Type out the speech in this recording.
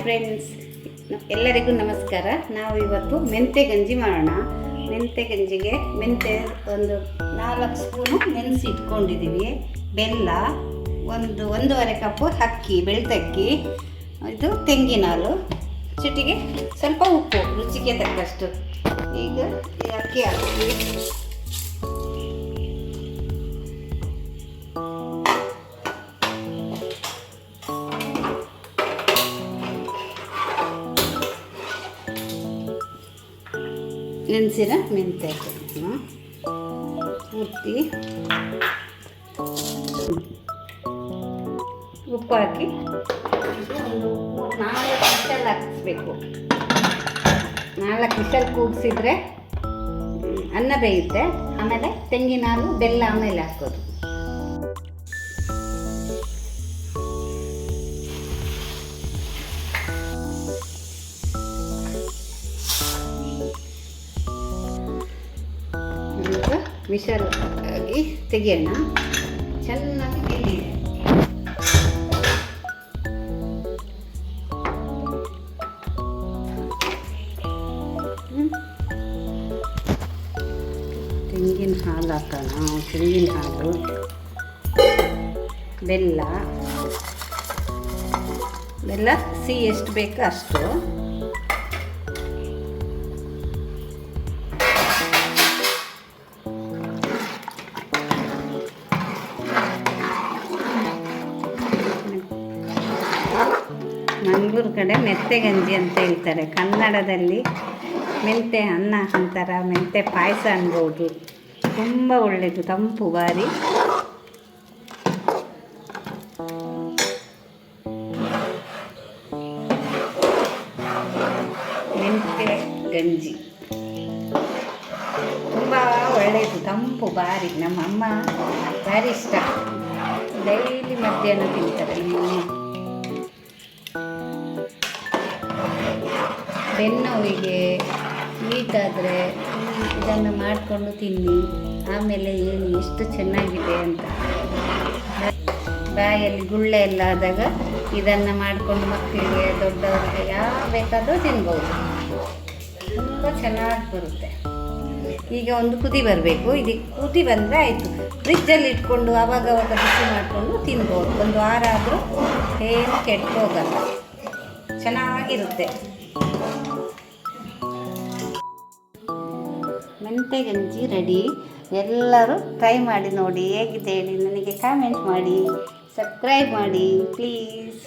Friends, ಎಲ್ಲರಿಗೂ ನಮಸ್ಕಾರ. ನಾವು ಇವತ್ತು ಮೆಂತೆ ಗಂಜಿ ಮಾಡೋಣ. ಮೆಂತೆ ಗಂಜಿಗೆ ಮೆಂತೆ ಒಂದು 4 ಸ್ಪೂನು ನೆನೆಸಿ ಇಟ್ಕೊಂಡಿದ್ದೀವಿ. ಬೆಲ್ಲ, ಒಂದೂವರೆ ಕಪ್ಪು ಅಕ್ಕಿ, ಬೆಳ್ತಕ್ಕಿ, ಇದು ತೆಂಗಿನ ಹಾಲು, ಚಿಟಿಗೆ ಸ್ವಲ್ಪ ಉಪ್ಪು ರುಚಿಗೆ ತಕ್ಕಷ್ಟು. ಈಗ ಈ ಅಕ್ಕಿ ಹಾಕಿ ನೆನೆಸಿದ ಮೆಂತೆ ಪೂರ್ತಿ ಉಪ್ಪು ಹಾಕಿ ಒಂದು 4 ವಿಷಲ್ ಹಾಕಿಸ್ಬೇಕು. 4 ವಿಷಲ್ ಕೂಗಿಸಿದ್ರೆ ಅನ್ನ ಬೇಯುತ್ತೆ. ಆಮೇಲೆ ತೆಂಗಿನ ಹಾಲು, ಬೆಲ್ಲ ಆಮೇಲೆ ಹಾಕೋದು. ವಿಷಲ್ ಆಗಿ ತೆಗೆಯೋಣ. ಚೆನ್ನಾಗಿ ಬೆಂದಿದೆ. ತೆಂಗಿನ ಹಾಲು ಹಾಕೋಣ. ತೆಂಗಿನ ಹಾಲು, ಬೆಲ್ಲ ಸಿಹಿ ಎಷ್ಟು ಬೇಕೋ ಅಷ್ಟು. ಮಂಗಳೂರು ಕಡೆ ಮೆಂತೆ ಗಂಜಿ ಅಂತ ಹೇಳ್ತಾರೆ. ಕನ್ನಡದಲ್ಲಿ ಮೆಂತೆ ಅನ್ನ ಅಂತಾರ, ಮೆಂತೆ ಪಾಯಸ ಅನ್ಬೋದು. ತುಂಬ ಒಳ್ಳೆಯದು, ತಂಪು ಬಾರಿ. ಮೆಂತೆ ಗಂಜಿ ತುಂಬ ಒಳ್ಳೆಯದು, ತಂಪು ಬಾರಿ. ನಮ್ಮಮ್ಮ ಭಾರಿ ಇಷ್ಟ, ಡೈಲಿ ಮಧ್ಯಾಹ್ನ ತಿಂತಾರೆ ನಮ್ಮಮ್ಮ. ಬೆನ್ನೋವಿಗೆ ಹೀಟಾದರೆ ಇದನ್ನು ಮಾಡಿಕೊಂಡು ತಿನ್ನಿ. ಆಮೇಲೆ ಹೇಳಿ ಎಷ್ಟು ಚೆನ್ನಾಗಿದೆ ಅಂತ. ಬಾಯಲ್ಲಿ ಗುಳ್ಳೆ ಎಲ್ಲ ಆದಾಗ ಇದನ್ನು ಮಾಡಿಕೊಂಡು ಮಕ್ಕಳಿಗೆ, ದೊಡ್ಡವರಿಗೆ ಯಾವ ಬೇಕಾದರೂ ತಿನ್ಬೋದು. ತುಂಬ ಚೆನ್ನಾಗಿ ಬರುತ್ತೆ. ಈಗ ಒಂದು ಕುದಿ ಬರಬೇಕು. ಇದಕ್ಕೆ ಕುದಿ ಬಂದರೆ ಆಯಿತು. ಫ್ರಿಜ್ಜಲ್ಲಿ ಇಟ್ಕೊಂಡು ಆವಾಗ ಬಿಸಿ ಮಾಡಿಕೊಂಡು ತಿನ್ಬೋದು. ಒಂದು ವಾರ ಆದರೂ ಏನು ಕೆಟ್ಟೋಗಲ್ಲ, ಚೆನ್ನಾಗಿರುತ್ತೆ. ಮೆಂತೆ ಗಂಜಿ ರೆಡಿ. ಎಲ್ಲರೂ ಟ್ರೈ ಮಾಡಿ ನೋಡಿ, ಹೇಗಿದೆ ಹೇಳಿ ನನಗೆ ಕಾಮೆಂಟ್ ಮಾಡಿ, ಸಬ್ಸ್ಕ್ರೈಬ್ ಮಾಡಿ ಪ್ಲೀಸ್.